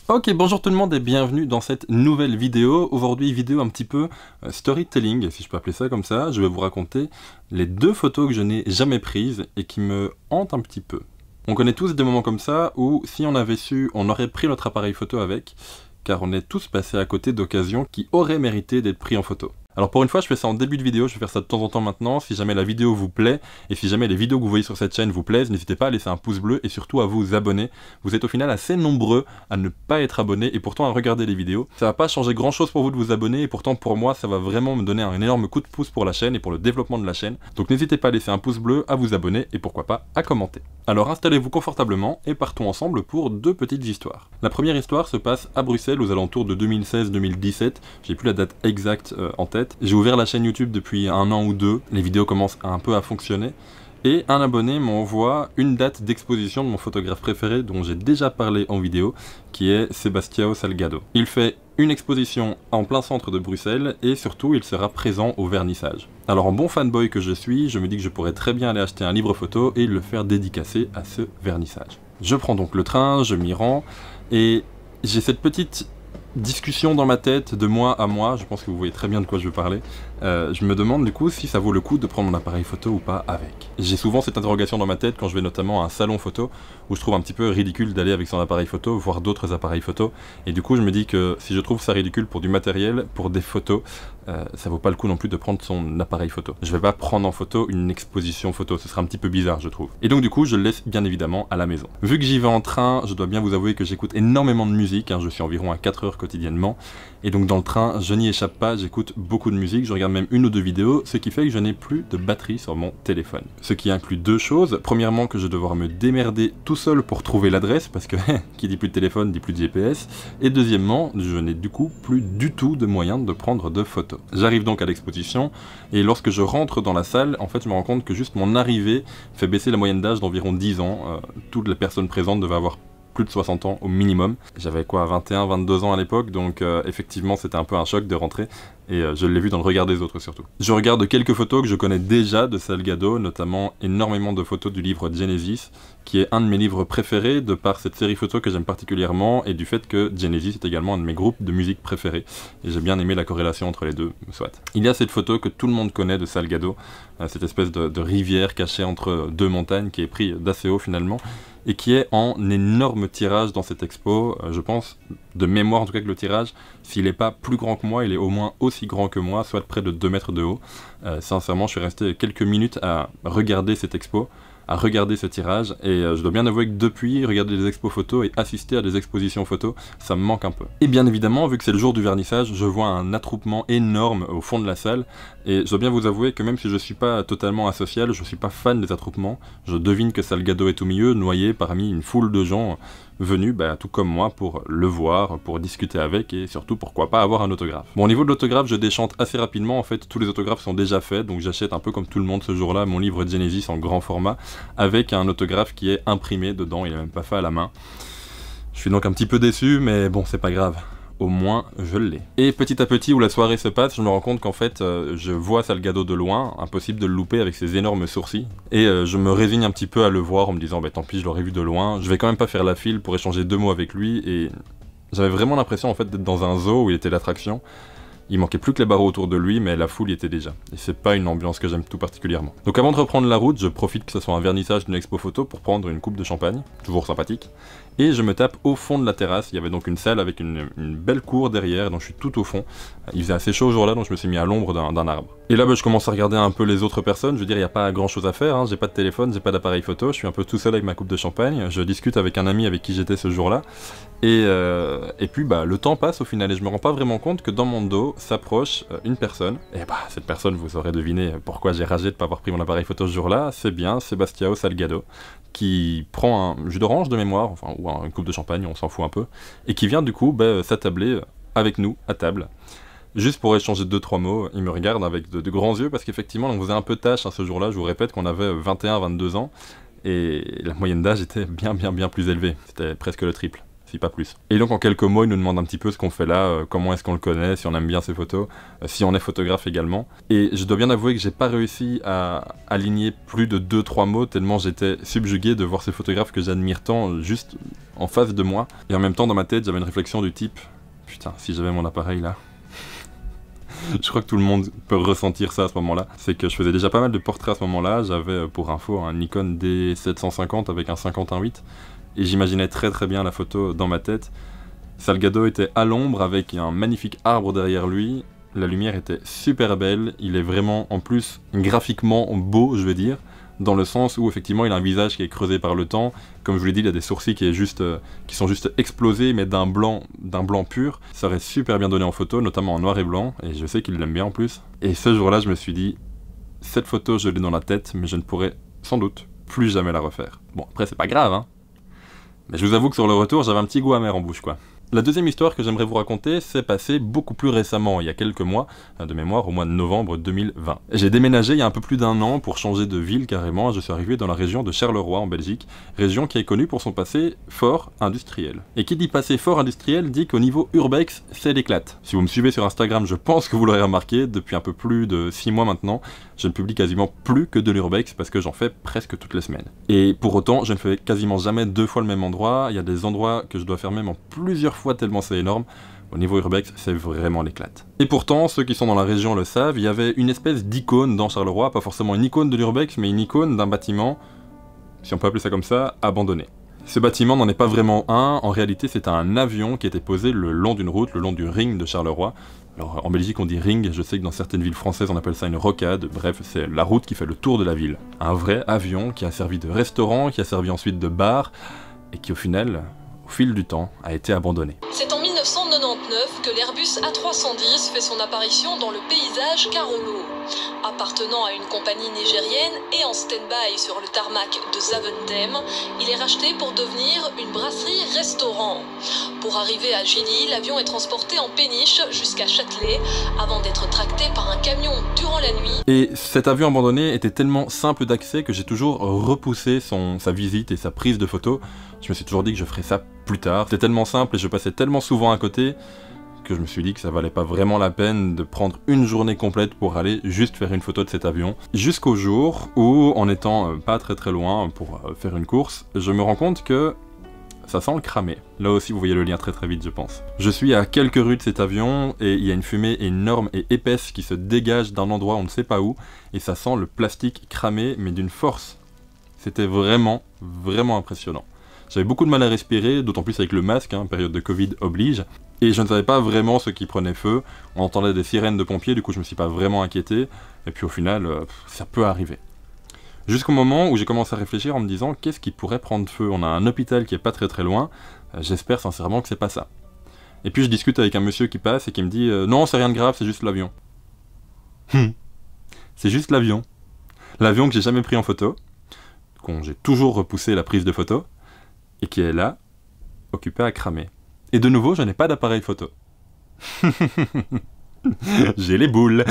Ok, bonjour tout le monde et bienvenue dans cette nouvelle vidéo. Aujourd'hui, vidéo un petit peu storytelling, si je peux appeler ça comme ça. Je vais vous raconter les deux photos que je n'ai jamais prises et qui me hantent un petit peu. On connaît tous des moments comme ça où, si on avait su, on aurait pris notre appareil photo avec, car on est tous passés à côté d'occasions qui auraient mérité d'être pris en photo. Alors pour une fois, je fais ça en début de vidéo, je vais faire ça de temps en temps maintenant. Si jamais la vidéo vous plaît, et si jamais les vidéos que vous voyez sur cette chaîne vous plaisent, n'hésitez pas à laisser un pouce bleu et surtout à vous abonner. Vous êtes au final assez nombreux à ne pas être abonnés et pourtant à regarder les vidéos. Ça va pas changer grand chose pour vous de vous abonner et pourtant pour moi ça va vraiment me donner un énorme coup de pouce pour la chaîne et pour le développement de la chaîne. Donc n'hésitez pas à laisser un pouce bleu, à vous abonner et pourquoi pas à commenter. Alors installez-vous confortablement et partons ensemble pour deux petites histoires. La première histoire se passe à Bruxelles aux alentours de 2016-2017. J'ai plus la date exacte en tête. J'ai ouvert la chaîne YouTube depuis 1 an ou 2, les vidéos commencent un peu à fonctionner, et un abonné m'envoie une date d'exposition de mon photographe préféré dont j'ai déjà parlé en vidéo, qui est Sebastião Salgado. Il fait une exposition en plein centre de Bruxelles, et surtout il sera présent au vernissage. Alors en bon fanboy que je suis, je me dis que je pourrais très bien aller acheter un livre photo et le faire dédicacer à ce vernissage. Je prends donc le train, je m'y rends, et j'ai cette petite discussion dans ma tête de moi à moi, je pense que vous voyez très bien de quoi je veux parler. Je me demande du coup si ça vaut le coup de prendre mon appareil photo ou pas avec. J'ai souvent cette interrogation dans ma tête quand je vais notamment à un salon photo où je trouve un petit peu ridicule d'aller avec son appareil photo, voir d'autres appareils photo, et du coup je me dis que si je trouve ça ridicule pour du matériel, pour des photos, ça vaut pas le coup non plus de prendre son appareil photo. Je vais pas prendre en photo une exposition photo, ce serait un petit peu bizarre je trouve. Et donc du coup je le laisse bien évidemment à la maison. Vu que j'y vais en train, je dois bien vous avouer que j'écoute énormément de musique, hein, je suis environ à 4 heures quotidiennement, et donc dans le train je n'y échappe pas, j'écoute beaucoup de musique, je regarde même 1 ou 2 vidéos, ce qui fait que je n'ai plus de batterie sur mon téléphone. Ce qui inclut deux choses, premièrement que je vais devoir me démerder tout seul pour trouver l'adresse, parce que qui dit plus de téléphone dit plus de GPS, et deuxièmement, je n'ai du coup plus du tout de moyens de prendre de photos. J'arrive donc à l'exposition, et lorsque je rentre dans la salle, en fait je me rends compte que juste mon arrivée fait baisser la moyenne d'âge d'environ 10 ans, toutes les personnes présentes devaient avoir plus de 60 ans au minimum. J'avais quoi, 21, 22 ans à l'époque, donc effectivement c'était un peu un choc de rentrer, et je l'ai vu dans le regard des autres surtout. Je regarde quelques photos que je connais déjà de Salgado, notamment énormément de photos du livre Genesis, qui est un de mes livres préférés de par cette série photo que j'aime particulièrement, et du fait que Genesis est également un de mes groupes de musique préférés, et j'ai bien aimé la corrélation entre les deux, soit. Il y a cette photo que tout le monde connaît de Salgado, cette espèce de rivière cachée entre deux montagnes, qui est prise d'assez haut finalement, et qui est en énorme tirage dans cette expo. Je pense, de mémoire en tout cas, que le tirage, s'il n'est pas plus grand que moi, il est au moins aussi grand que moi, soit près de 2 mètres de haut. Sincèrement, je suis resté quelques minutes à regarder cette expo, à regarder ce tirage, et je dois bien avouer que depuis, regarder des expos photos et assister à des expositions photos, ça me manque un peu. Et bien évidemment, vu que c'est le jour du vernissage, je vois un attroupement énorme au fond de la salle, et je dois bien vous avouer que même si je suis pas totalement asocial, je suis pas fan des attroupements, je devine que Salgado est au milieu, noyé parmi une foule de gens venus, tout comme moi, pour le voir, pour discuter avec, et surtout, pourquoi pas, avoir un autographe. Bon, au niveau de l'autographe, je déchante assez rapidement, en fait, tous les autographes sont déjà faits, donc j'achète un peu comme tout le monde ce jour-là mon livre Genesis en grand format, avec un autographe qui est imprimé dedans, il est même pas fait à la main. Je suis donc un petit peu déçu, mais bon, c'est pas grave. Au moins, je l'ai. Et petit à petit, où la soirée se passe, je me rends compte qu'en fait, je vois Salgado de loin, impossible de le louper avec ses énormes sourcils, et je me résigne un petit peu à le voir en me disant, tant pis, je l'aurais vu de loin, je vais quand même pas faire la file pour échanger 2 mots avec lui, et j'avais vraiment l'impression en fait d'être dans un zoo où il était l'attraction. Il manquait plus que les barreaux autour de lui, mais la foule y était déjà. Et c'est pas une ambiance que j'aime tout particulièrement. Donc avant de reprendre la route, je profite que ce soit un vernissage d'une expo photo pour prendre une coupe de champagne, toujours sympathique. Et je me tape au fond de la terrasse, il y avait donc une salle avec une belle cour derrière, donc je suis tout au fond. Il faisait assez chaud ce jour-là, donc je me suis mis à l'ombre d'un arbre. Et là, je commence à regarder un peu les autres personnes, je veux dire, il n'y a pas grand chose à faire, hein. J'ai pas de téléphone, j'ai pas d'appareil photo, je suis un peu tout seul avec ma coupe de champagne, je discute avec un ami avec qui j'étais ce jour-là. Et puis le temps passe au final, et je me rends pas vraiment compte que dans mon dos s'approche une personne. Et cette personne, vous aurez deviné pourquoi j'ai ragé de pas avoir pris mon appareil photo ce jour-là, c'est bien Sebastião Salgado, qui prend un jus d'orange de mémoire, enfin, ou une coupe de champagne, on s'en fout un peu, et qui vient du coup s'attabler avec nous, à table, juste pour échanger 2-3 mots. Il me regarde avec de grands yeux, parce qu'effectivement, on faisait un peu tâche ce jour-là, je vous répète qu'on avait 21-22 ans, et la moyenne d'âge était bien plus élevée, c'était presque le triple. Pas plus. Et donc en quelques mots, il nous demande un petit peu ce qu'on fait là, comment est-ce qu'on le connaît, si on aime bien ses photos, si on est photographe également. Et je dois bien avouer que j'ai pas réussi à aligner plus de 2-3 mots, tellement j'étais subjugué de voir ce photographe que j'admire tant, juste en face de moi. Et en même temps, dans ma tête, j'avais une réflexion du type, putain, si j'avais mon appareil là... Je crois que tout le monde peut ressentir ça à ce moment-là. C'est que je faisais déjà pas mal de portraits à ce moment-là. J'avais, pour info, un Nikon D750 avec un 51.8. Et j'imaginais très très bien la photo dans ma tête. Salgado était à l'ombre avec un magnifique arbre derrière lui. La lumière était super belle. Il est vraiment, en plus, graphiquement beau, je veux dire. Dans le sens où, effectivement, il a un visage qui est creusé par le temps. Comme je vous l'ai dit, il a des sourcils qui sont juste explosés, mais d'un blanc pur. Ça aurait super bien donné en photo, notamment en noir et blanc, et je sais qu'il l'aime bien en plus. Et ce jour-là, je me suis dit, cette photo, je l'ai dans la tête, mais je ne pourrai sans doute plus jamais la refaire. Bon, après, c'est pas grave, hein. Mais je vous avoue que sur le retour, j'avais un petit goût amer en bouche, quoi. La deuxième histoire que j'aimerais vous raconter s'est passée beaucoup plus récemment, il y a quelques mois, de mémoire au mois de novembre 2020. J'ai déménagé il y a un peu plus d'un an pour changer de ville carrément, je suis arrivé dans la région de Charleroi en Belgique, région qui est connue pour son passé fort industriel. Et qui dit passé fort industriel dit qu'au niveau urbex, c'est l'éclate. Si vous me suivez sur Instagram, je pense que vous l'aurez remarqué, depuis un peu plus de 6 mois maintenant, je ne publie quasiment plus que de l'urbex parce que j'en fais presque toutes les semaines. Et pour autant, je ne fais quasiment jamais 2 fois le même endroit, il y a des endroits que je dois faire même en plusieurs fois tellement c'est énorme. Au niveau urbex, c'est vraiment l'éclate. Et pourtant, ceux qui sont dans la région le savent, il y avait une espèce d'icône dans Charleroi, pas forcément une icône de l'urbex, mais une icône d'un bâtiment, si on peut appeler ça comme ça, abandonné. Ce bâtiment n'en est pas vraiment un, en réalité c'est un avion qui était posé le long d'une route, le long du ring de Charleroi. Alors en Belgique on dit ring, je sais que dans certaines villes françaises on appelle ça une rocade, bref c'est la route qui fait le tour de la ville. Un vrai avion qui a servi de restaurant, qui a servi ensuite de bar, et qui au final, au fil du temps, a été abandonné. C'est en 1999 que l'Airbus A310 fait son apparition dans le paysage Carolo. Appartenant à une compagnie nigérienne et en stand-by sur le tarmac de Zaventem, il est racheté pour devenir une brasserie-restaurant. Pour arriver à Gilly, l'avion est transporté en péniche jusqu'à Châtelet, avant d'être tracté par un camion durant la nuit. Et cet avion abandonné était tellement simple d'accès que j'ai toujours repoussé sa visite et sa prise de photos. Je me suis toujours dit que je ferais ça plus tard. C'était tellement simple et je passais tellement souvent à côté que je me suis dit que ça valait pas vraiment la peine de prendre une journée complète pour aller juste faire une photo de cet avion. Jusqu'au jour où, en étant pas très loin pour faire une course, je me rends compte que ça sent le cramé. Là aussi vous voyez le lien très vite je pense. Je suis à quelques rues de cet avion et il y a une fumée énorme et épaisse qui se dégage d'un endroit on ne sait pas où et ça sent le plastique cramé mais d'une force. C'était vraiment impressionnant. J'avais beaucoup de mal à respirer, d'autant plus avec le masque, hein, période de Covid oblige. Et je ne savais pas vraiment ce qui prenait feu. On entendait des sirènes de pompiers, du coup je me suis pas vraiment inquiété. Et puis au final, ça peut arriver. Jusqu'au moment où j'ai commencé à réfléchir en me disant qu'est-ce qui pourrait prendre feu. On a un hôpital qui est pas très loin, j'espère sincèrement que c'est pas ça. Et puis je discute avec un monsieur qui passe et qui me dit non c'est rien de grave, c'est juste l'avion. C'est juste l'avion. L'avion que j'ai jamais pris en photo, dont j'ai toujours repoussé la prise de photo, et qui est là, occupé à cramer. Et de nouveau, je n'ai pas d'appareil photo. J'ai les boules.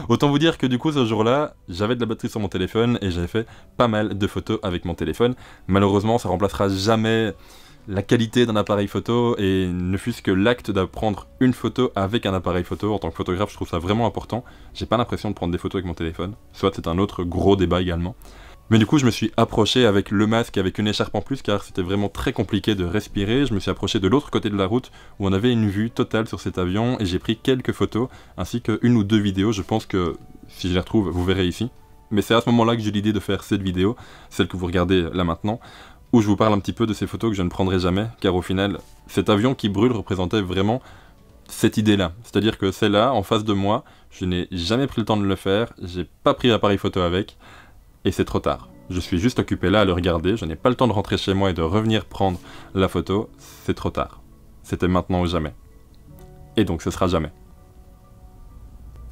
Autant vous dire que du coup, ce jour-là, j'avais de la batterie sur mon téléphone et j'avais fait pas mal de photos avec mon téléphone. Malheureusement, ça remplacera jamais la qualité d'un appareil photo et ne fût-ce que l'acte de prendre une photo avec un appareil photo. En tant que photographe, je trouve ça vraiment important. J'ai pas l'impression de prendre des photos avec mon téléphone. Soit c'est un autre gros débat également. Mais du coup, je me suis approché avec le masque et avec une écharpe en plus car c'était vraiment très compliqué de respirer. Je me suis approché de l'autre côté de la route où on avait une vue totale sur cet avion et j'ai pris quelques photos ainsi qu'une ou deux vidéos. Je pense que si je les retrouve, vous verrez ici. Mais c'est à ce moment-là que j'ai eu l'idée de faire cette vidéo, celle que vous regardez là maintenant, où je vous parle un petit peu de ces photos que je ne prendrai jamais car au final, cet avion qui brûle représentait vraiment cette idée-là. C'est-à-dire que c'est là, en face de moi, je n'ai jamais pris le temps de le faire, j'ai pas pris l'appareil photo avec. Et c'est trop tard. Je suis juste occupé là à le regarder, je n'ai pas le temps de rentrer chez moi et de revenir prendre la photo, c'est trop tard. C'était maintenant ou jamais. Et donc ce sera jamais.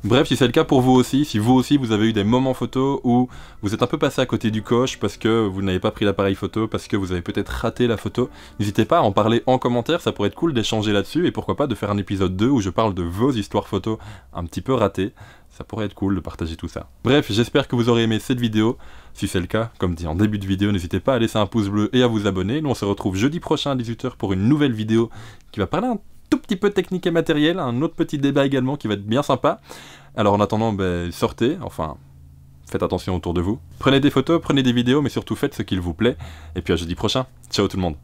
Bref, si c'est le cas pour vous aussi, si vous aussi vous avez eu des moments photos où vous êtes un peu passé à côté du coche parce que vous n'avez pas pris l'appareil photo, parce que vous avez peut-être raté la photo, n'hésitez pas à en parler en commentaire, ça pourrait être cool d'échanger là-dessus et pourquoi pas de faire un épisode 2 où je parle de vos histoires photos un petit peu ratées. Ça pourrait être cool de partager tout ça. Bref, j'espère que vous aurez aimé cette vidéo. Si c'est le cas, comme dit en début de vidéo, n'hésitez pas à laisser un pouce bleu et à vous abonner. Nous on se retrouve jeudi prochain à 18 h pour une nouvelle vidéo qui va parler un tout petit peu de technique et matériel, un autre petit débat également qui va être bien sympa. Alors en attendant, sortez, enfin, faites attention autour de vous. Prenez des photos, prenez des vidéos, mais surtout faites ce qu'il vous plaît. Et puis à jeudi prochain. Ciao tout le monde.